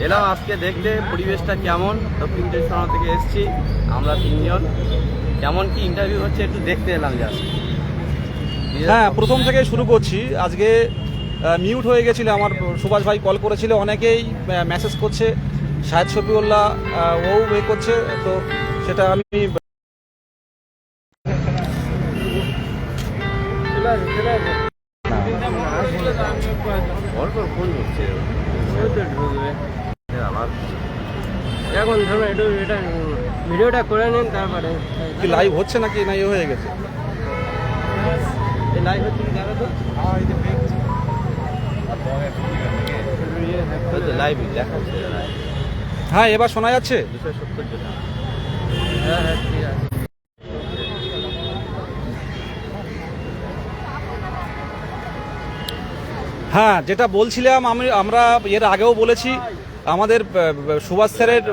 এলাম আজকে দেখতে পরিবেশটা কেমন। দক্ষিণ চব্বিশ পরগনা থেকে এসেছি আমরা 3 জন। কেমন কি ইন্টারভিউ হচ্ছে একটু দেখতে এলাম জাস্ট। হ্যাঁ, প্রথম থেকে শুরু করছি। আজকে মিউট হয়ে গেছিল, আমার সুভাষ ভাই কল করেছিল, অনেকেই মেসেজ করছে, শাহেদ শফিউল্লাহ ও করছে, তো সেটা আমি ফোন হচ্ছে আমার। এখন ধরো এটা ভিডিওটা করে নিন, তারপরে কি লাইভ হচ্ছে নাকি না ইয়ে হয়ে গেছে? লাইভ হচ্ছে কি জানো তো? লাইভ দেখাচ্ছে। হ্যাঁ, এবার শোনা যাচ্ছে। 270 জন। হ্যাঁ হ্যাঁ ঠিক আছে। হ্যাঁ, যেটা বলছিলাম আমরা এর আগেও বলেছি, আমাদের সুভাষ স্যারের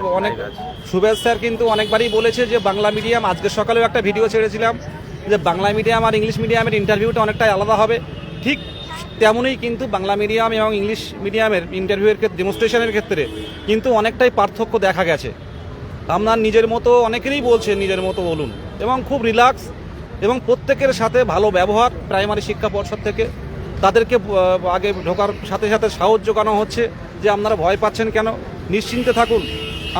সুভাষ স্যার কিন্তু অনেকবারই বলেছে যে বাংলা মিডিয়াম, আজকে সকালেও একটা ভিডিও ছেড়েছিলাম যে বাংলা মিডিয়াম আর ইংলিশ মিডিয়ামের ইন্টারভিউটা অনেকটাই আলাদা হবে। ঠিক তেমনই কিন্তু বাংলা মিডিয়াম এবং ইংলিশ মিডিয়ামের ইন্টারভিউয়ের ক্ষেত্রে, ডেমনস্ট্রেশনের ক্ষেত্রে কিন্তু অনেকটাই পার্থক্য দেখা গেছে। আপনার নিজের মতো, অনেকেরই বলছে নিজের মতো বলুন, এবং খুব রিল্যাক্স এবং প্রত্যেকের সাথে ভালো ব্যবহার। প্রাইমারি শিক্ষা পর্ষদ থেকে তাদেরকে আগে ঢোকার সাথে সাথে সাহস জোগানো হচ্ছে যে আপনারা ভয় পাচ্ছেন কেন, নিশ্চিন্তে থাকুন,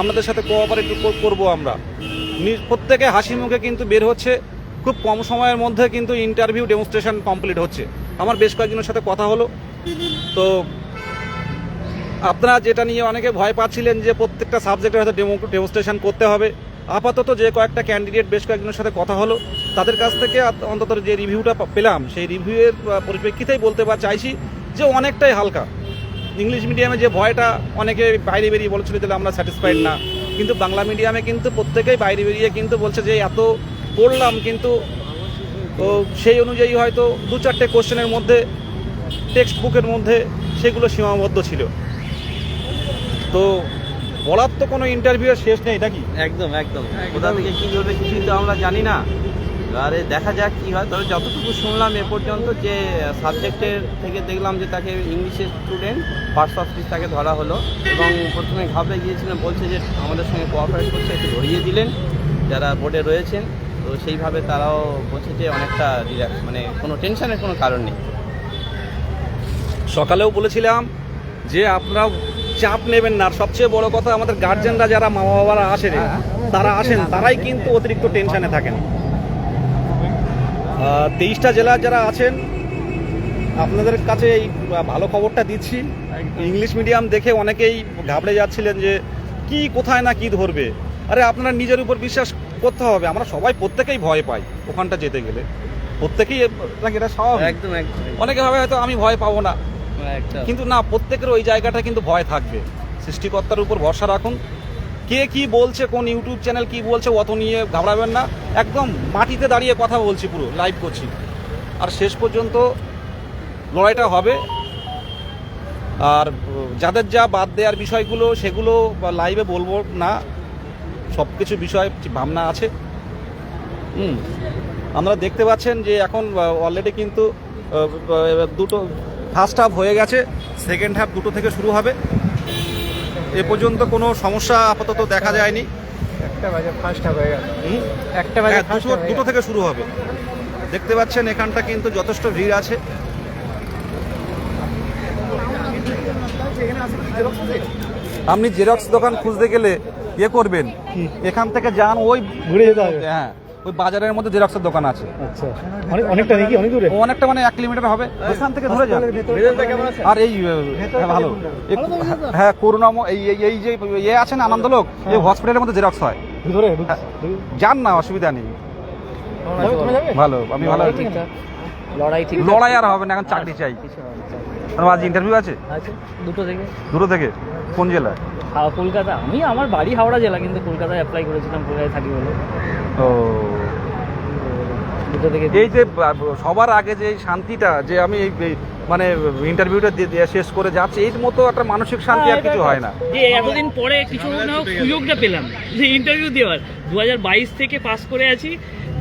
আপনাদের সাথে কোঅপারেট করবো আমরা। প্রত্যেকে হাসি মুখে কিন্তু বের হচ্ছে। খুব কম সময়ের মধ্যে কিন্তু ইন্টারভিউ ডেমনস্ট্রেশন কমপ্লিট হচ্ছে। আমার বেশ কয়েকজনের সাথে কথা হলো। তো আপনারা যেটা নিয়ে অনেকে ভয় পাচ্ছিলেন যে প্রত্যেকটা সাবজেক্টের হয়তো ডেমনস্ট্রেশন করতে হবে, আপাতত যে কয়েকটা ক্যান্ডিডেট, বেশ কয়েকজনের সাথে কথা হলো, তাদের কাছ থেকে অন্তত যে রিভিউটা পেলাম, সেই রিভিউয়ের পরিপ্রেক্ষিতেই বলতে চাইছি যে অনেকটাই হালকা। ইংলিশ মিডিয়ামে যে ভয়টা অনেকে বাইরে বেরিয়ে বলছিল যে আমরা স্যাটিসফাইড না, কিন্তু বাংলা মিডিয়ামে কিন্তু প্রত্যেকেই বাইরে বেরিয়ে কিন্তু বলছে যে এত পড়লাম, কিন্তু তো সেই অনুযায়ী হয়তো 2-4টে কোশ্চেনের মধ্যে, টেক্সট বুকের মধ্যে সেগুলো সীমাবদ্ধ ছিল। তো বলার তো কোনো ইন্টারভিউয়ের শেষ নেই নাকি? একদম একদম। কোথা থেকে কী করবে কিছুই তো আমরা জানি না। এবারে দেখা যাক কী হয়। তবে যতটুকু শুনলাম এ পর্যন্ত, যে সাবজেক্টের থেকে দেখলাম যে তাকে ইংলিশের স্টুডেন্ট ফার্স্ট অফিস তাকে ধরা হলো, এবং প্রথমে ঘাবড়ে গিয়েছিলেন, বলছে যে আমাদের সঙ্গে কোঅপারেট করছে, একটু ধরিয়ে দিলেন যারা বোর্ডে রয়েছেন। তো সেইভাবে তারাও বলছে যে অনেকটা রিল্যাক্স, মানে কোনো টেনশনের কোনো কারণ নেই। সকালেও বলেছিলাম যে আপনারা চাপ নেবেন না। আর সবচেয়ে বড় কথা, আমাদের গার্জেনরা যারা, মা বাবারা আসেন, তারাই কিন্তু অতিরিক্ত টেনশনে থাকেন। 23টা জেলার যারা আছেন, আপনাদের কাছে এই ভালো খবরটা দিচ্ছি। ইংলিশ মিডিয়াম দেখে অনেকেই ঘাবড়ে যাচ্ছিলেন যে কি, কোথায় না কি ধরবে। আরে আপনারা নিজের উপর বিশ্বাস করতে হবে। আমরা সবাই প্রত্যেকেই ভয় পাই ওখানটা যেতে গেলে, প্রত্যেকেই নাকি, এটা স্বাভাবিক। একদম একদম। অনেকে ভাবে হয়তো আমি ভয় পাবো না, একদম। কিন্তু না, প্রত্যেকের ওই জায়গাটা কিন্তু ভয় থাকবে। সৃষ্টিকর্তার উপর ভরসা রাখুন। কে কি বলছে, কোন ইউটিউব চ্যানেল কি বলছে, অত নিয়ে ঘাবড়াবেন না। একদম মাটিতে দাঁড়িয়ে কথা বলছি, পুরো লাইভ করছি, আর শেষ পর্যন্ত লড়াইটা হবে। আর যাদের যা বাদ দেওয়ার বিষয়গুলো, সেগুলো লাইভে বলবো না। সব কিছু বিষয় ভাবনা আছে। আমরা দেখতে পাচ্ছেন যে এখন অলরেডি কিন্তু দুটো ফার্স্ট হাফ হয়ে গেছে, সেকেন্ড হাফ 2টো থেকে শুরু হবে। এ পর্যন্ত কোনো সমস্যা আপাতত দেখা যায়নি। 1টা বাজে ফার্স্ট হয়ে গেল। 1টা বাজে ফার্স্ট, 2টো থেকে শুরু হবে। দেখতে পাচ্ছেন এখানটা কিন্তু যথেষ্ট ভিড় আছে। আপনি জেরক্স দোকান খুঁজতে গেলে ইয়ে করবেন, এখান থেকে যান, ওই ঘুরে যেতে হবে। হ্যাঁ, ওই বাজারের মধ্যে জেরক্সের দোকান আছে। আচ্ছা, অনেকটা নাকি, অনেক দূরে? অনেকটা, মানে 1 কিলোমিটার হবে। এখান থেকে ধরে যান। আর এই ভালো, হ্যাঁ, করুণাম এই যে ইয়ে আছে না, আনন্দলোক, এই হসপিটালের মধ্যে জেরক্স হয়। ধরে যান না, অসুবিধা নেই। ভালো, আমি ভালো। লড়াই আর হবে না, এখন চাকরি চাই। আজ ইন্টারভিউ আছে 2টো থেকে। কোন জেলা? কলকাতা। আমার বাড়ি হাওড়া জেলা, কিন্তু কলকাতায় অ্যাপ্লাই করেছিলাম, কলকাতায় থাকি বলে। ও, 2টো থেকে। এই যে সবার আগে যে শান্তিটা, যে আমি মানে ইন্টারভিউটা দিয়ে শেষ করে যাচ্ছি, এর মতো একটা মানসিক শান্তি আর কিছু হয় না। যে এতদিন পরে কিছু না হোক সুযোগটা পেলাম যে ইন্টারভিউ দেওয়ার। 2022 থেকে পাস করে আছি,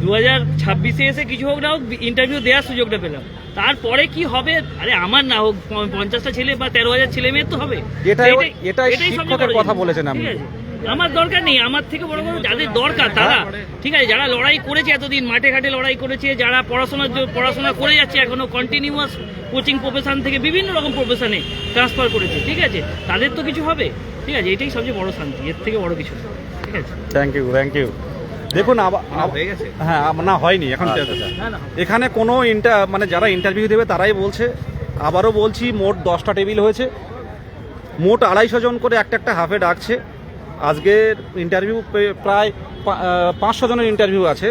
2026-এ এসে কিছু হোক না হোক ইন্টারভিউ দেওয়ার সুযোগটা পেলাম, তারপরে কি হবে? আরে আমার না হোক 50টা ছেলে বা 13,000 ছেলে মেয়ের তো হবে। এটাই সবচেয়ে শিক্ষকের বড় কথা জিনিস। বলেছেন আপনি। ঠিক আছে, আমার দরকার নেই, আমার থেকে বড় বড় যাদের দরকার তারা, ঠিক আছে, যারা লড়াই করেছে এতদিন মাঠে ঘাটে লড়াই করেছে, যারা পড়াশোনা করে যাচ্ছে এখনো কন্টিনিউয়াস কোচিং প্রফেশন থেকে বিভিন্ন রকম প্রফেশনে ট্রান্সফার করেছে, ঠিক আছে, তাদের তো কিছু হবে। ঠিক আছে, এটাই সবচেয়ে বড় শান্তি, এর থেকে বড় কিছু না। ঠিক আছে, থ্যাংক ইউ। দেখুন হয়ে গেছে? হ্যাঁ, না হয়নি এখন। না না এখানে কোনো মানে যারা ইন্টারভিউ দেবে তারাই বলছে, আবারও বলছি, মোট 10টা টেবিল হয়েছে, মোট 250 জন করে একটা হাফে ডাকছে। আজকের ইন্টারভিউ প্রায় 500 জনের ইন্টারভিউ আছে,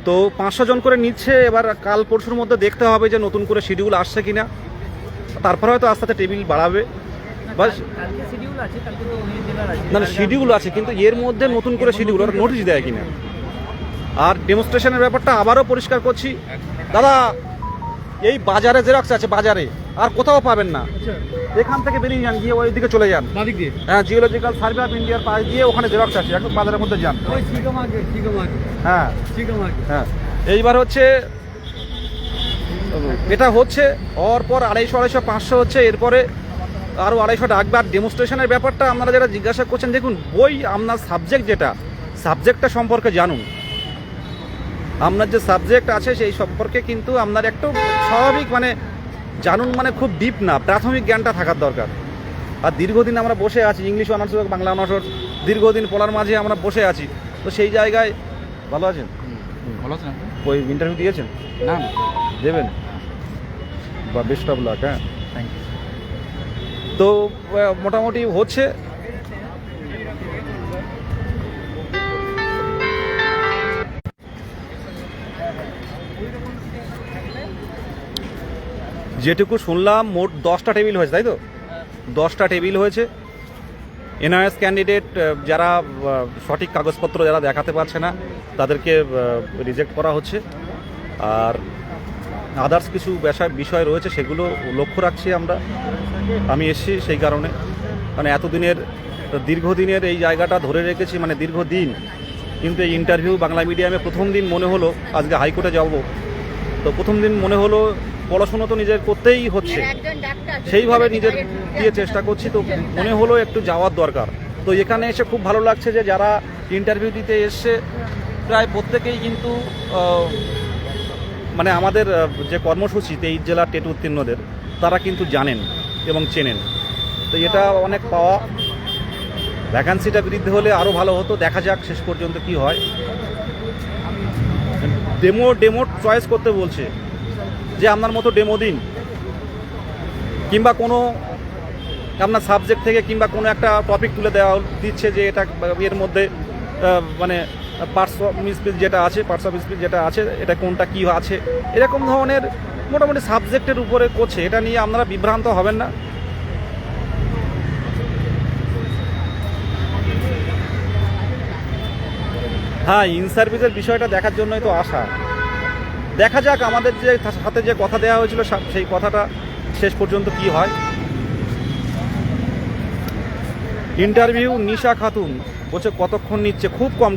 তো 500 জন করে নিচ্ছে। এবার কাল পরশুর মধ্যে দেখতে হবে যে নতুন করে শিডিউল আসছে কিনা, তারপরে হয়তো আস্তে আস্তে টেবিল বাড়াবে। বাস কালকে শিডিউল আছে, কালকে তো ওই জেলার আছে। না শিডিউল আছে, কিন্তু এর মধ্যে নতুন করে শিডিউল ওরা নোটিশ দেয় কিনা। আর ডেমনস্ট্রেশনের ব্যাপারটা আবারও পরিষ্কার করছি, দাদা এই বাজারে জেরক্স আছে, বাজারে আর কোথাও পাবেন না। এখান থেকে বেরিয়ে যান, গিয়ে ওই দিকে চলে যান, হ্যাঁ, জিওলজিক্যাল সার্ভে অফ ইন্ডিয়ার পাশ দিয়ে ওখানে জেরক্স আছে, একদম বাজারের মধ্যে যান। হ্যাঁ হ্যাঁ, এইবার হচ্ছে এটা হচ্ছে, ওর পর 250, 500 হচ্ছে, এরপরে আরও 250 ডাকবে। আর ডেমনস্ট্রেশনের ব্যাপারটা আপনারা যারা জিজ্ঞাসা করছেন, দেখুন বই আপনার সাবজেক্টটা সম্পর্কে জানুন। আপনার যে সাবজেক্ট আছে সেই সম্পর্কে কিন্তু আপনার একটু স্বাভাবিক মানে জানুন, মানে খুব ডিপ না, প্রাথমিক জ্ঞানটা থাকার দরকার। আর দীর্ঘদিন আমরা বসে আছি, ইংলিশ অনার্স হোক বাংলা অনার্স হোক, দীর্ঘদিন পড়ার মাঝে আমরা বসে আছি, তো সেই জায়গায় ভালো আছেন? ভালো আছেন? ওই ইন্টারভিউ দিয়েছেন? না দেবেন বা বেস্ট অফ লাক। হ্যাঁ, থ্যাংক ইউ। তো মোটামুটি হচ্ছে। যেটুকু শুনলাম মোট 10টা টেবিল হয়েছে, তাই তো? 10টা টেবিল হয়েছে। এনআরএস ক্যান্ডিডেট যারা সঠিক কাগজপত্র যারা দেখাতে পারছে না তাদেরকে রিজেক্ট করা হচ্ছে। আর আদার্স কিছু বিষয় রয়েছে সেগুলো লক্ষ্য রাখছি আমি এসেছি সেই কারণে, মানে দীর্ঘদিনের এই জায়গাটা ধরে রেখেছি, মানে দীর্ঘদিন। কিন্তু এই ইন্টারভিউ বাংলা মিডিয়ামে প্রথম দিন মনে হলো, আজকে হাইকোর্টে যাব, তো প্রথম দিন মনে হলো পড়াশুনো তো নিজের করতেই হচ্ছে, সেইভাবে নিজের দিয়ে চেষ্টা করছি, তো মনে হলো একটু যাওয়ার দরকার। তো এখানে এসে খুব ভালো লাগছে যে যারা ইন্টারভিউ দিতে এসছে প্রায় প্রত্যেকেই কিন্তু মানে আমাদের যে কর্মসূচি 23 জেলার টেট উত্তীর্ণদের তারা কিন্তু জানেন এবং চেনেন, তো এটা অনেক পাওয়া। ভ্যাকান্সিটা বৃদ্ধি হলে আরও ভালো হতো, দেখা যাক শেষ পর্যন্ত কি হয়। ডেমো চয়েস করতে বলছে যে আপনার মতো ডেমো দিন, কিংবা কোনো আপনার সাবজেক্ট থেকে কিংবা কোনো একটা টপিক তুলে দেওয়া দিচ্ছে যে এটা এর মধ্যে মানে পার্টস অফ স্পিচ যেটা আছে এটা কোনটা কী আছে, এরকম ধরনের মোটামুটি সাবজেক্টের উপরে করছে। এটা নিয়ে আপনারা বিভ্রান্ত হবেন না। হ্যাঁ, ইন সার্ভিসের বিষয়টা দেখার জন্যই তো আসা। দেখা যাক আমাদের যে সাথে যে কথা দেওয়া হয়েছিল সেই কথাটা শেষ পর্যন্ত কি হয়। ইন্টারভিউ নিশা খাতুন বলছে কতক্ষণ নিচ্ছে, খুব কম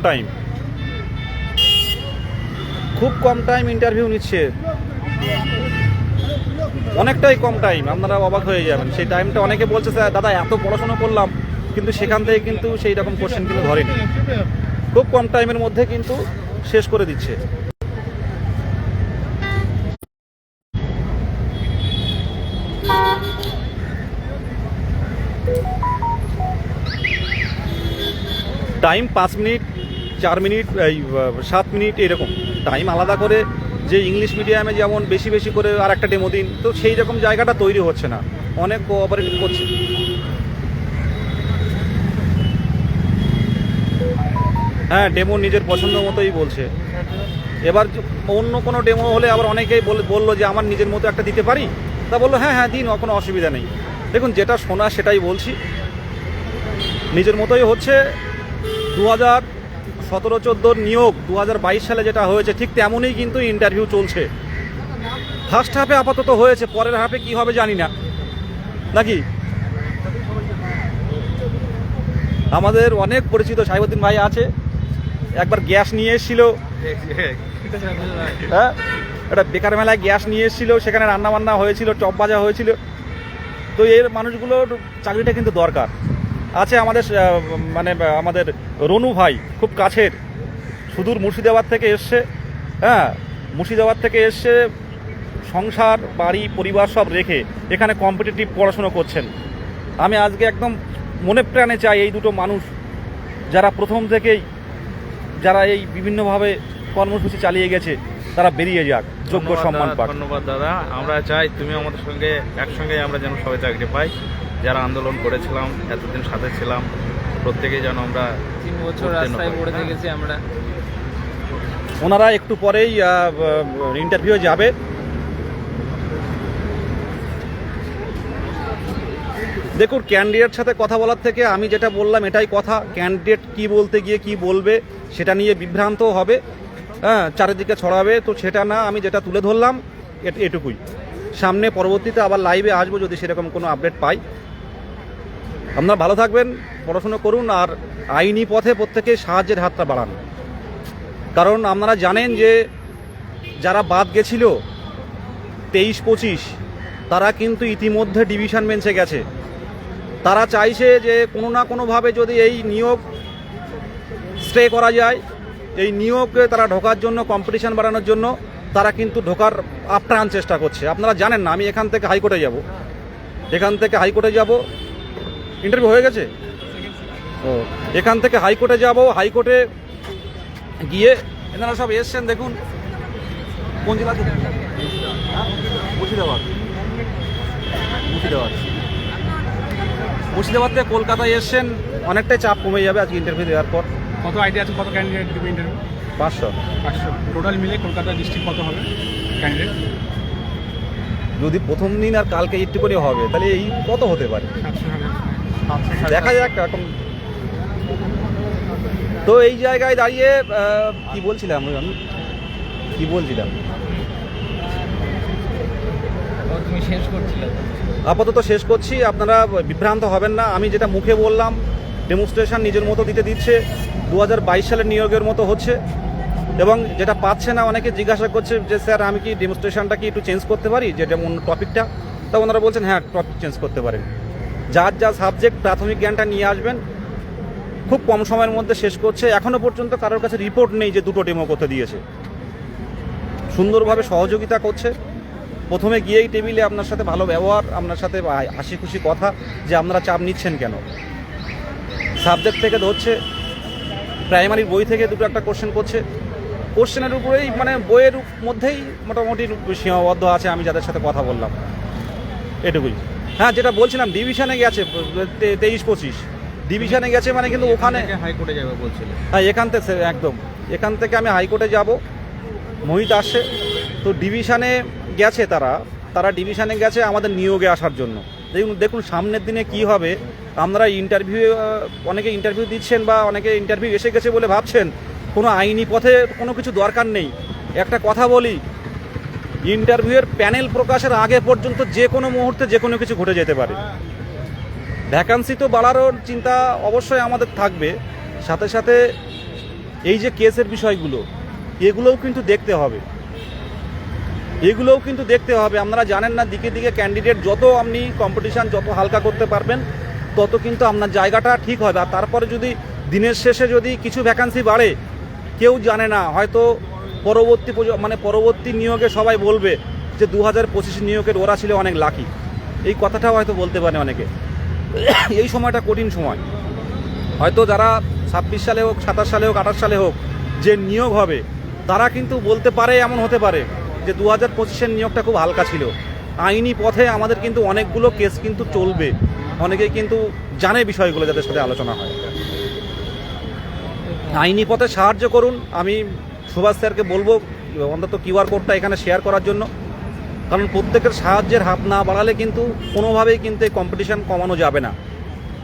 টাইম ইন্টারভিউ নিচ্ছে, অনেকটাই কম টাইম, আপনারা অবাক হয়ে যাবেন। সেই টাইমটা অনেকে বলছে স্যার দাদা এত পড়াশোনা করলাম, কিন্তু সেখান থেকে কিন্তু সেই রকম কোশ্চেন কিন্তু ধরেনি, খুব কম টাইমের মধ্যে কিন্তু শেষ করে দিচ্ছে। টাইম 5 মিনিট, 4 মিনিট, 7 মিনিট, এরকম টাইম আলাদা করে যে ইংলিশ মিডিয়ামে যেমন বেশি করে আর একটা ডেমো দিন, তো সেই রকম জায়গাটা তৈরি হচ্ছে না, অনেক কোঅপারেটিভ করছে। হ্যাঁ, ডেমো নিজের পছন্দ মতোই বলছে। এবার অন্য কোনো ডেমো হলে আবার অনেকেই বললো যে আমার নিজের মতো একটা দিতে পারি, তা বললো হ্যাঁ দিন, কোনো অসুবিধা নেই। দেখুন যেটা শোনা সেটাই বলছি, নিজের মতোই হচ্ছে। 2017-14 নিয়োগ 2022 সালে যেটা হয়েছে ঠিক তেমনই কিন্তু ইন্টারভিউ চলছে। ফার্স্ট হাফে আপাতত হয়েছে, পরের হাফে কি হবে জানি না, নাকি? আমাদের অনেক পরিচিত সাইবুদ্দিন ভাই আছে, একবার গ্যাস নিয়ে এসেছিল, হ্যাঁ, একটা বেকার মেলায় গ্যাস নিয়ে এসেছিল, সেখানে রান্না বান্না হয়েছিল, চপ ভাজা হয়েছিল। তো এর মানুষগুলোর চাকরিটা কিন্তু দরকার আছে। আমাদের মানে আমাদের রনু ভাই খুব কাছের, সুদূর মুর্শিদাবাদ থেকে এসছে। হ্যাঁ, মুর্শিদাবাদ থেকে এসছে, সংসার বাড়ি পরিবার সব রেখে এখানে কম্পিটিটিভ পড়াশুনো করছেন। আমি আজকে একদম মনে প্রাণে চাই এই দুটো মানুষ যারা প্রথম থেকেই যারা এই বিভিন্নভাবে কর্মসূচি চালিয়ে গেছে তারা বেরিয়ে যাক, যোগ্য সম্মান পাক। ধন্যবাদ দাদা, আমরা চাই তুমি আমাদের সঙ্গে একসঙ্গে আমরা যেন সবাই চাকরি পাই। যারা আন্দোলন করেছিলাম, এতদিন সাথে ছিলাম, প্রত্যেকেই যেন আমরা 3 বছর রাস্তায় পড়ে থেকেছি আমরা। ওনারা একটু পরেই ইন্টারভিউ যাবে। দেখুন, ক্যান্ডিডেট সাথে কথা বলার থেকে আমি যেটা বললাম এটাই কথা। ক্যান্ডিডেট কি বলতে গিয়ে কি বলবে সেটা নিয়ে বিভ্রান্ত হবে, হ্যাঁ, চারিদিকে ছড়াবে। তো সেটা না, আমি যেটা তুলে ধরলাম এটুকুই। সামনে পরবর্তীতে আবার লাইভে আসবো যদি সেরকম কোনো আপডেট পাই। আপনারা ভালো থাকবেন, পড়াশুনো করুন, আর আইনি পথে প্রত্যেকে সাহায্যের হাতটা বাড়ান। কারণ আপনারা জানেন যে যারা বাদ গেছিল 23-25 তারা কিন্তু ইতিমধ্যে ডিভিশন বেঞ্চে গেছে। তারা চাইছে যে কোনো না কোনোভাবে যদি এই নিয়োগ স্টে করা যায়, এই নিয়োগে তারা ঢোকার জন্য, কম্পিটিশন বাড়ানোর জন্য তারা কিন্তু ঢোকার আপ্রাণ চেষ্টা করছে। আপনারা জানেন না, আমি এখান থেকে হাইকোর্টে যাব, ইন্টারভিউ হয়ে গেছে। ও, এখান থেকে হাইকোর্টে যাব, হাইকোর্টে গিয়ে এনারা সব এসছেন। দেখুন কোন জেলা থেকে? মুর্শিদাবাদ থেকে কলকাতায় এসছেন, অনেকটাই চাপ কমে যাবে আজকে ইন্টারভিউ দেওয়ার পর। কত আইডিয়া আছে কত ক্যান্ডিডেট দেবে ইন্টারভিউ? 500 টোটাল মিলে কলকাতা ডিস্ট্রিক্ট কত হবে ক্যান্ডিডেট? যদি প্রথম দিন আর কালকে একটু করে হবে তাহলে এই কত হতে পারে 700 দেখা যাক এখন। তো এই জায়গায় দাঁড়িয়ে কি বলছিলাম তুমি শেষ করছিলে? আপাতত শেষ করছি, আপনারা বিভ্রান্ত হবেন না। আমি যেটা মুখে বললাম, ডেমনস্ট্রেশন নিজের মতো দিচ্ছে, 2022 সালের নিয়োগের মতো হচ্ছে। এবং যেটা পাচ্ছে না, অনেকে জিজ্ঞাসা করছে যে স্যার আমি কি ডেমনস্ট্রেশনটা কি একটু চেঞ্জ করতে পারি, যেটা অন্য টপিকটা? তা ওনারা বলছেন হ্যাঁ, টপিক চেঞ্জ করতে পারেন। যার যা সাবজেক্ট প্রাথমিক জ্ঞানটা নিয়ে আসবেন, খুব কম সময়ের মধ্যে শেষ করছে। এখনও পর্যন্ত কারোর কাছে রিপোর্ট নেই যে 2টো ডেমো করতে দিয়েছে। সুন্দরভাবে সহযোগিতা করছে। প্রথমে গিয়েই টেবিলে আপনার সাথে ভালো ব্যবহার, আপনার সাথে হাসি খুশি কথা, যে আপনারা চাপ নিচ্ছেন কেন। সাবজেক্ট থেকে ধরছে, প্রাইমারি বই থেকে 2টো একটা কোশ্চেন করছে। কোশ্চেনের উপরেই মানে বইয়ের মধ্যেই মোটামুটি সীমাবদ্ধ আছে আমি যাদের সাথে কথা বললাম, এটুকুই। হ্যাঁ, যেটা বলছিলাম, ডিভিশনে গেছে 23-25 ডিভিশনে গেছে, মানে কিন্তু ওখানে হাইকোর্টে যাবে বলছিল। হ্যাঁ, এখান থেকে আমি হাইকোর্টে যাব। মোহিত আসছে, তো ডিভিশনে গেছে তারা ডিভিশনে গেছে আমাদের নিয়োগে আসার জন্য। দেখুন সামনের দিনে কি হবে। আপনারা অনেকে ইন্টারভিউ দিচ্ছেন বা অনেকে ইন্টারভিউ এসে গেছে বলে ভাবছেন কোনো আইনি পথে কোনো কিছু দরকার নেই। একটা কথা বলি, ইন্টারভিউয়ের প্যানেল প্রকাশের আগে পর্যন্ত যে কোনো মুহূর্তে যে কোনো কিছু ঘটে যেতে পারে। ভ্যাকান্সি তো বাড়ানোর চিন্তা অবশ্যই আমাদের থাকবে, সাথে সাথে এই যে কেসের বিষয়গুলো এগুলোও কিন্তু দেখতে হবে। আপনারা জানেন না, দিকে দিকে ক্যান্ডিডেট যত আপনি কম্পিটিশান যত হালকা করতে পারবেন তত কিন্তু আপনার জায়গাটা ঠিক হবে। আর তারপরে যদি দিনের শেষে যদি কিছু ভ্যাকান্সি বাড়ে, কেউ জানে না, হয়তো পরবর্তী নিয়োগে সবাই বলবে যে 2025 নিয়োগের ওরা ছিল অনেক লাকি। এই কথাটাও হয়তো বলতে পারে অনেকে। এই সময়টা কঠিন সময়, হয়তো যারা 26 সালে হোক, 27 সালে হোক, 28 সালে হোক যে নিয়োগ হবে, তারা কিন্তু বলতে পারে, এমন হতে পারে যে 2025 নিয়োগটা খুব হালকা ছিল। আইনি পথে আমাদের কিন্তু অনেকগুলো কেস কিন্তু চলবে, অনেকেই কিন্তু জানে বিষয়গুলো, যাদের সাথে আলোচনা হয়। আইনি পথে সাহায্য করুন। আমি সুভাষ স্যারকে বলবো অন্তত QR কোডটা এখানে শেয়ার করার জন্য, কারণ প্রত্যেকের সাহায্যের হাত না বাড়ালে কিন্তু কোনোভাবেই কিন্তু এই কম্পিটিশান কমানো যাবে না।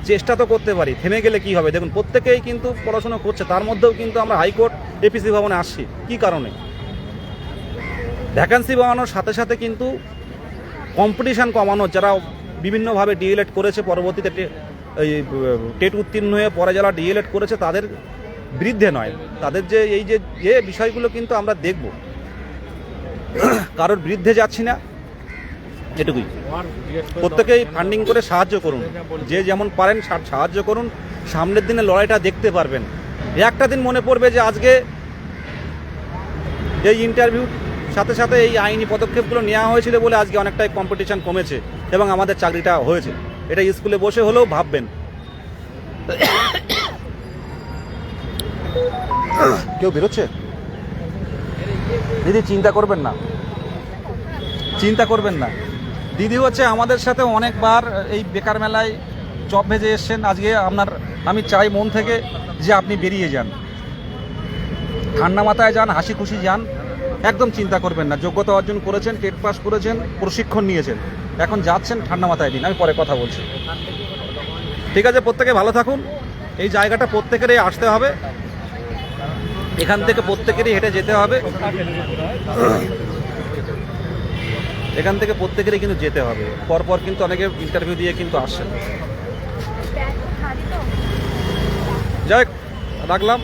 চেষ্টা তো করতে পারি, থেমে গেলে কি হবে। দেখুন প্রত্যেকেই কিন্তু পড়াশোনা করছে, তার মধ্যেও কিন্তু আমরা হাইকোর্ট APC ভবনে আসছি। কী কারণে? ভ্যাকান্সি বাড়ানোর সাথে সাথে কিন্তু কম্পিটিশান কমানো। যারা বিভিন্নভাবে DLED করেছে, পরবর্তীতে টেট উত্তীর্ণ হয়ে পরে যারা DLED করেছে, তাদের বিরুদ্ধে নয়, তাদের যে এই যে বিষয়গুলো কিন্তু আমরা দেখব, কারোর বিরুদ্ধে যাচ্ছি না, এটুকুই। প্রত্যেকেই ফান্ডিং করে সাহায্য করুন, যে যেমন পারেন সাহায্য করুন, সামনের দিনে লড়াইটা দেখতে পারবেন। একটা দিন মনে পড়বে যে আজকে এই ইন্টারভিউ সাথে সাথে এই আইনি পদক্ষেপগুলো নেওয়া হয়েছিল বলে আজকে অনেকটাই কম্পিটিশন কমেছে এবং আমাদের চাকরিটা হয়েছে। এটা স্কুলে বসে হলেও ভাববেন। কেউ বেরোচ্ছে? দিদি চিন্তা করবেন না, চিন্তা করবেন না। দিদি হচ্ছে আমাদের সাথে অনেকবার এই বেকার মেলায় চপ ভেজে এসছেন। আজকে আমি চাই মন থেকে যে আপনি বেরিয়ে যান, ঠান্ডা মাথায় যান, হাসি খুশি যান, একদম চিন্তা করবেন না। যোগ্যতা অর্জন করেছেন, টেট পাস করেছেন, প্রশিক্ষণ নিয়েছেন, এখন যাচ্ছেন, ঠান্ডা মাথায় দিন, আমি পরে কথা বলছি। ঠিক আছে, প্রত্যেকে ভালো থাকুন। এই জায়গাটা প্রত্যেকেরই আসতে হবে, এখান থেকে প্রত্যেকেরই হেঁটে যেতে হবে, এখান থেকে প্রত্যেকেরই কিন্তু যেতে হবে। পরপর কিন্তু অনেকে ইন্টারভিউ দিয়ে কিন্তু আসছেন। যাই হোক, রাখলাম।